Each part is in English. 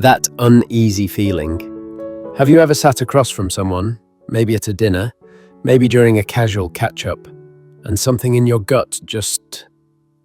That uneasy feeling. Have you ever sat across from someone, maybe at a dinner, maybe during a casual catch-up, and something in your gut just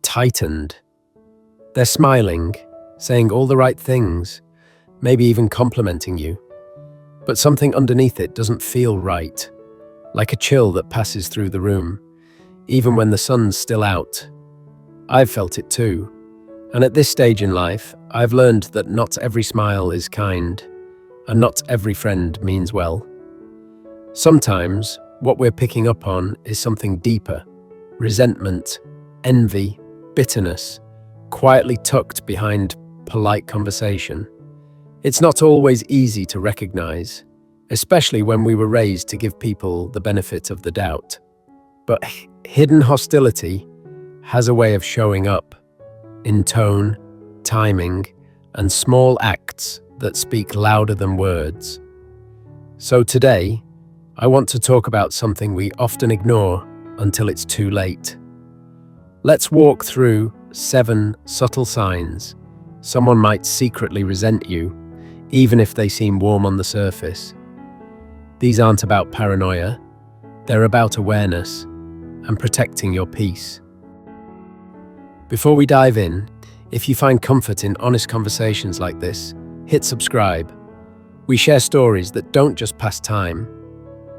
tightened? They're smiling, saying all the right things, maybe even complimenting you, but something underneath it doesn't feel right, like a chill that passes through the room, even when the sun's still out. I've felt it too. And at this stage in life, I've learned that not every smile is kind, and not every friend means well. Sometimes, what we're picking up on is something deeper: resentment, envy, bitterness, quietly tucked behind polite conversation. It's not always easy to recognize, especially when we were raised to give people the benefit of the doubt. But hidden hostility has a way of showing up in tone, timing, and small acts that speak louder than words. So today, I want to talk about something we often ignore until it's too late. Let's walk through 7 subtle signs someone might secretly resent you, even if they seem warm on the surface. These aren't about paranoia, they're about awareness and protecting your peace. Before we dive in, if you find comfort in honest conversations like this, hit subscribe. We share stories that don't just pass time,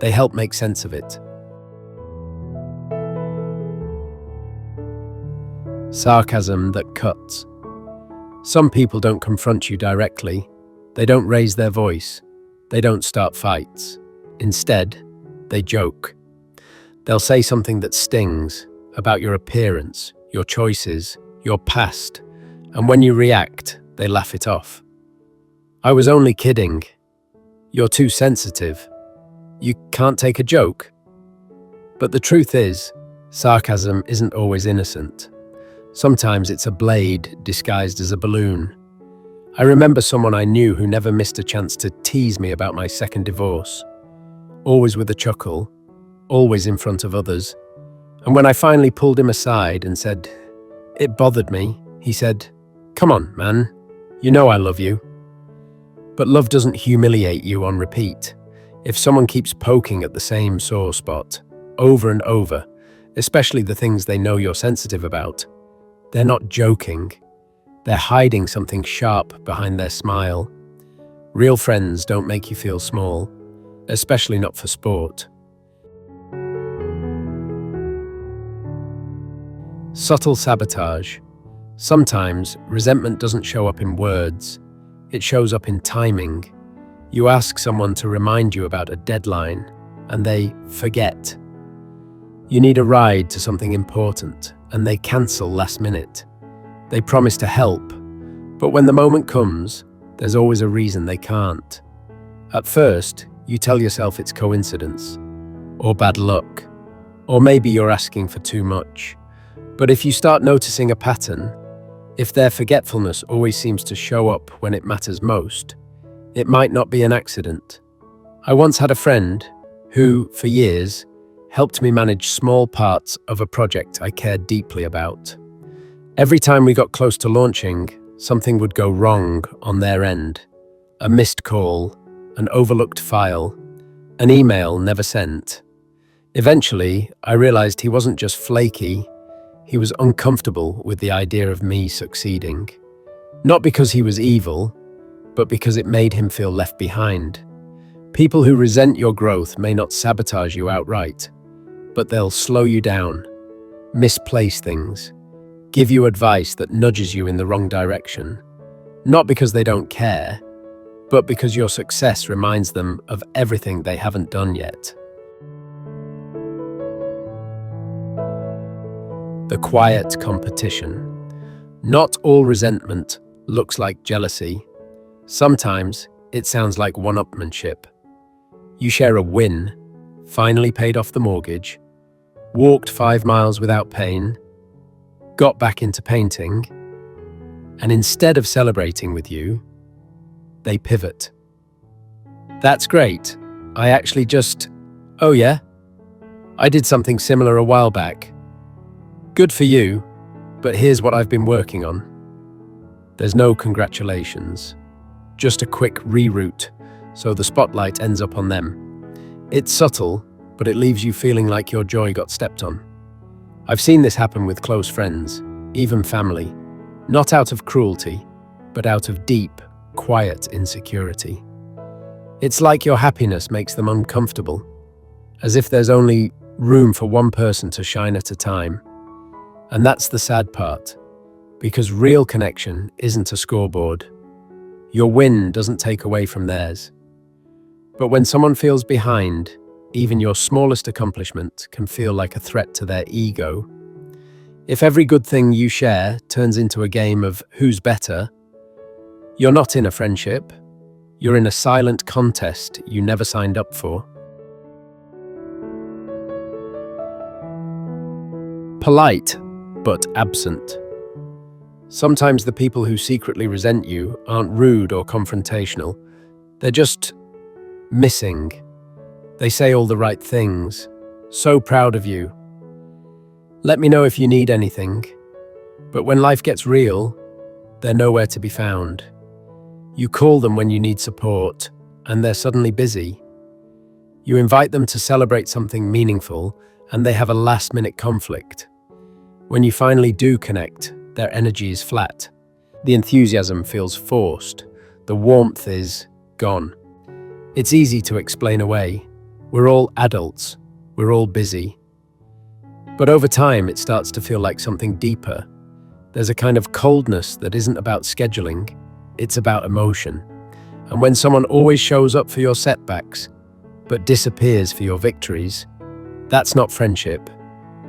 they help make sense of it. Sarcasm that cuts. Some people don't confront you directly, they don't raise their voice, they don't start fights. Instead, they joke. They'll say something that stings about your appearance, your choices, your past, and when you react, they laugh it off. "I was only kidding. You're too sensitive. You can't take a joke." But the truth is, sarcasm isn't always innocent. Sometimes it's a blade disguised as a balloon. I remember someone I knew who never missed a chance to tease me about my second divorce. Always with a chuckle, always in front of others. And when I finally pulled him aside and said, "It bothered me," he said, "Come on, man, you know I love you." But love doesn't humiliate you on repeat. If someone keeps poking at the same sore spot, over and over, especially the things they know you're sensitive about, they're not joking. They're hiding something sharp behind their smile. Real friends don't make you feel small, especially not for sport. Subtle sabotage. Sometimes resentment doesn't show up in words, it shows up in timing. You ask someone to remind you about a deadline, and they forget. You need a ride to something important, and they cancel last minute. They promise to help, but when the moment comes, there's always a reason they can't. At first, you tell yourself it's coincidence, or bad luck, or maybe you're asking for too much. But if you start noticing a pattern, if their forgetfulness always seems to show up when it matters most, it might not be an accident. I once had a friend who, for years, helped me manage small parts of a project I cared deeply about. Every time we got close to launching, something would go wrong on their end. A missed call, an overlooked file, an email never sent. Eventually, I realized he wasn't just flaky, he was uncomfortable with the idea of me succeeding. Not because he was evil, but because it made him feel left behind. People who resent your growth may not sabotage you outright, but they'll slow you down, misplace things, give you advice that nudges you in the wrong direction. Not because they don't care, but because your success reminds them of everything they haven't done yet. The quiet competition. Not all resentment looks like jealousy. Sometimes it sounds like one-upmanship. You share a win, finally paid off the mortgage, walked 5 miles without pain, got back into painting, and instead of celebrating with you, they pivot. "That's great. I actually just... Oh yeah? I did something similar a while back. Good for you, but here's what I've been working on." There's no congratulations. just a quick reroute, so the spotlight ends up on them. It's subtle, but it leaves you feeling like your joy got stepped on. I've seen this happen with close friends, even family, not out of cruelty, but out of deep, quiet insecurity. It's like your happiness makes them uncomfortable, as if there's only room for one person to shine at a time. And that's the sad part, because real connection isn't a scoreboard. Your win doesn't take away from theirs. But when someone feels behind, even your smallest accomplishment can feel like a threat to their ego. If every good thing you share turns into a game of who's better, you're not in a friendship. You're in a silent contest you never signed up for. Polite, but absent. Sometimes the people who secretly resent you aren't rude or confrontational. They're just missing. They say all the right things. So proud of you. Let me know if you need anything. But when life gets real, they're nowhere to be found. You call them when you need support, and they're suddenly busy. You invite them to celebrate something meaningful, and they have a last-minute conflict. When you finally do connect, their energy is flat. The enthusiasm feels forced. The warmth is gone. It's easy to explain away. We're all adults. We're all busy. But over time, it starts to feel like something deeper. There's a kind of coldness that isn't about scheduling. It's about emotion. And when someone always shows up for your setbacks, but disappears for your victories, that's not friendship.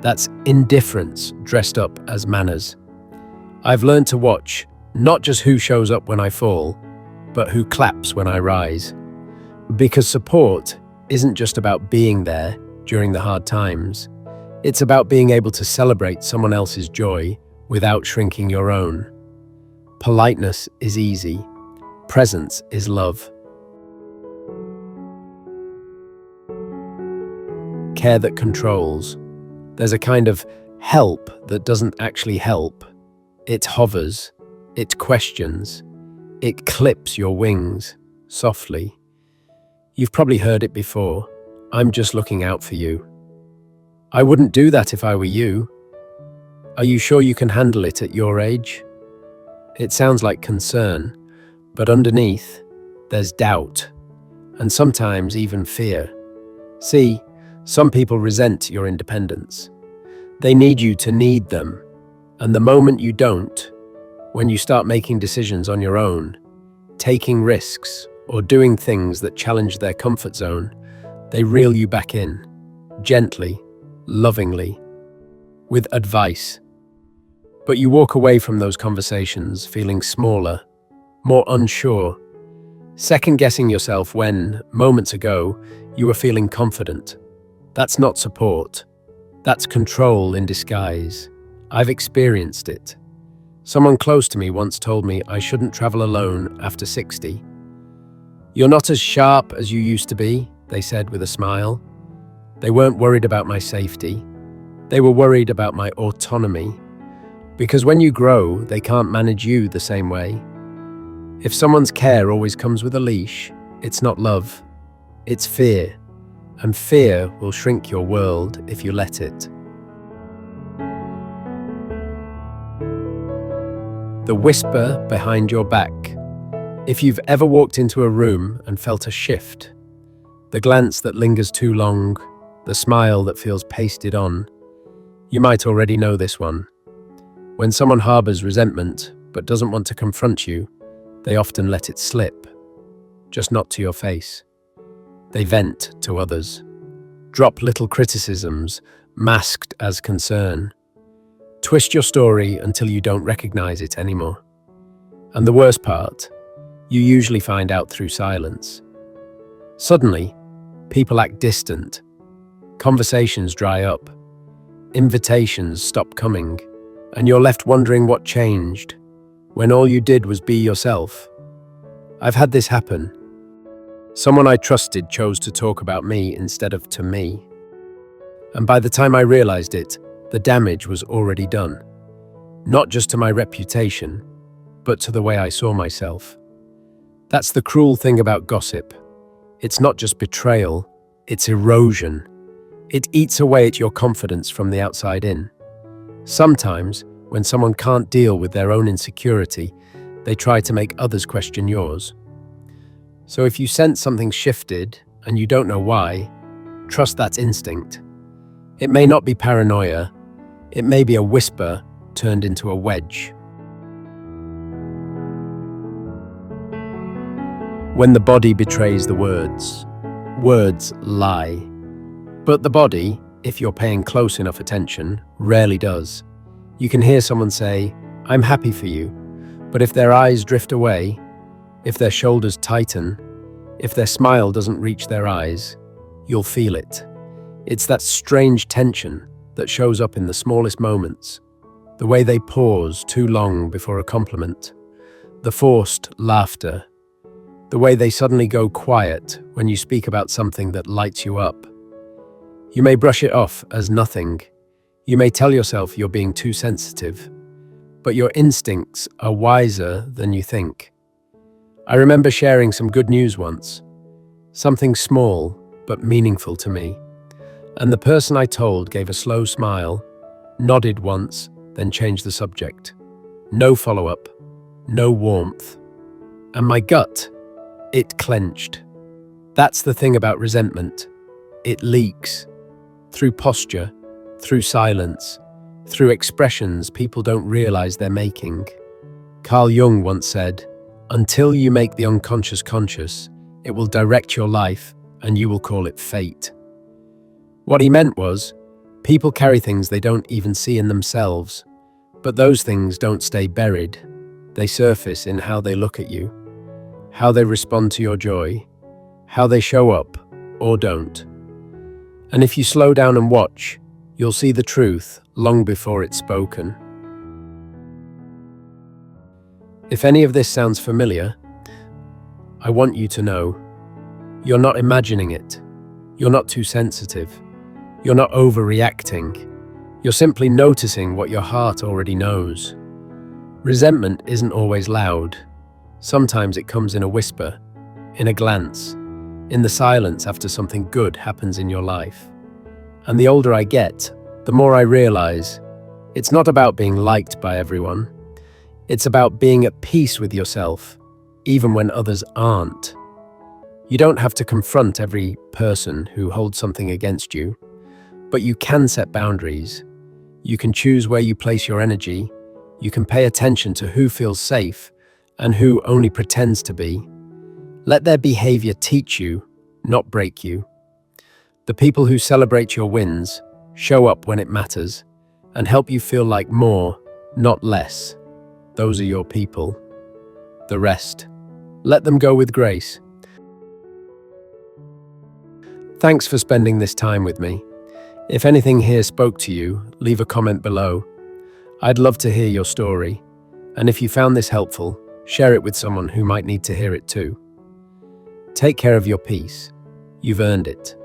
That's indifference dressed up as manners. I've learned to watch not just who shows up when I fall, but who claps when I rise. Because support isn't just about being there during the hard times. It's about being able to celebrate someone else's joy without shrinking your own. Politeness is easy. Presence is love. Care that controls. There's a kind of help that doesn't actually help. It hovers. It questions. It clips your wings softly. You've probably heard it before. I'm just looking out for you. I wouldn't do that if I were you. Are you sure you can handle it at your age? It sounds like concern, but underneath, there's doubt, and sometimes even fear. See, some people resent your independence. They need you to need them, and the moment you don't, when you start making decisions on your own, taking risks, or doing things that challenge their comfort zone, they reel you back in, gently, lovingly, with advice. But you walk away from those conversations feeling smaller, more unsure, second-guessing yourself when, moments ago, you were feeling confident. That's not support. That's control in disguise. I've experienced it. Someone close to me once told me I shouldn't travel alone after 60. "You're not as sharp as you used to be," they said with a smile. They weren't worried about my safety. They were worried about my autonomy. Because when you grow, they can't manage you the same way. If someone's care always comes with a leash, it's not love, it's fear. And fear will shrink your world if you let it. The whisper behind your back. If you've ever walked into a room and felt a shift, the glance that lingers too long, the smile that feels pasted on, you might already know this one. When someone harbors resentment but doesn't want to confront you, they often let it slip, just not to your face. They vent to others, drop little criticisms masked as concern, twist your story until you don't recognize it anymore. And the worst part, you usually find out through silence. Suddenly, people act distant, conversations dry up, invitations stop coming, and you're left wondering what changed when all you did was be yourself. I've had this happen. Someone I trusted chose to talk about me instead of to me. And by the time I realized it, the damage was already done. Not just to my reputation, but to the way I saw myself. That's the cruel thing about gossip. It's not just betrayal, it's erosion. It eats away at your confidence from the outside in. Sometimes, when someone can't deal with their own insecurity, they try to make others question yours. So if you sense something shifted and you don't know why, trust that instinct. It may not be paranoia, it may be a whisper turned into a wedge. When the body betrays the words, words lie. But the body, if you're paying close enough attention, rarely does. You can hear someone say, "I'm happy for you," but if their eyes drift away, if their shoulders tighten, if their smile doesn't reach their eyes, you'll feel it. It's that strange tension that shows up in the smallest moments, the way they pause too long before a compliment, the forced laughter, the way they suddenly go quiet when you speak about something that lights you up. You may brush it off as nothing. You may tell yourself you're being too sensitive, but your instincts are wiser than you think. I remember sharing some good news once, something small but meaningful to me, and the person I told gave a slow smile, nodded once, then changed the subject. No follow-up, no warmth. And my gut, it clenched. That's the thing about resentment. It leaks. Through posture, through silence, through expressions people don't realize they're making. Carl Jung once said, "Until you make the unconscious conscious, it will direct your life and you will call it fate." What he meant was, people carry things they don't even see in themselves, but those things don't stay buried. They surface in how they look at you, how they respond to your joy, how they show up or don't. And if you slow down and watch, you'll see the truth long before it's spoken. If any of this sounds familiar, I want you to know, you're not imagining it. You're not too sensitive. You're not overreacting. You're simply noticing what your heart already knows. Resentment isn't always loud. Sometimes it comes in a whisper, in a glance, in the silence after something good happens in your life. And the older I get, the more I realize it's not about being liked by everyone. It's about being at peace with yourself, even when others aren't. You don't have to confront every person who holds something against you, but you can set boundaries. You can choose where you place your energy. You can pay attention to who feels safe and who only pretends to be. Let their behavior teach you, not break you. The people who celebrate your wins, show up when it matters, and help you feel like more, not less. Those are your people. The rest, let them go with grace. Thanks for spending this time with me. If anything here spoke to you, leave a comment below. I'd love to hear your story. And if you found this helpful, share it with someone who might need to hear it too. Take care of your peace. You've earned it.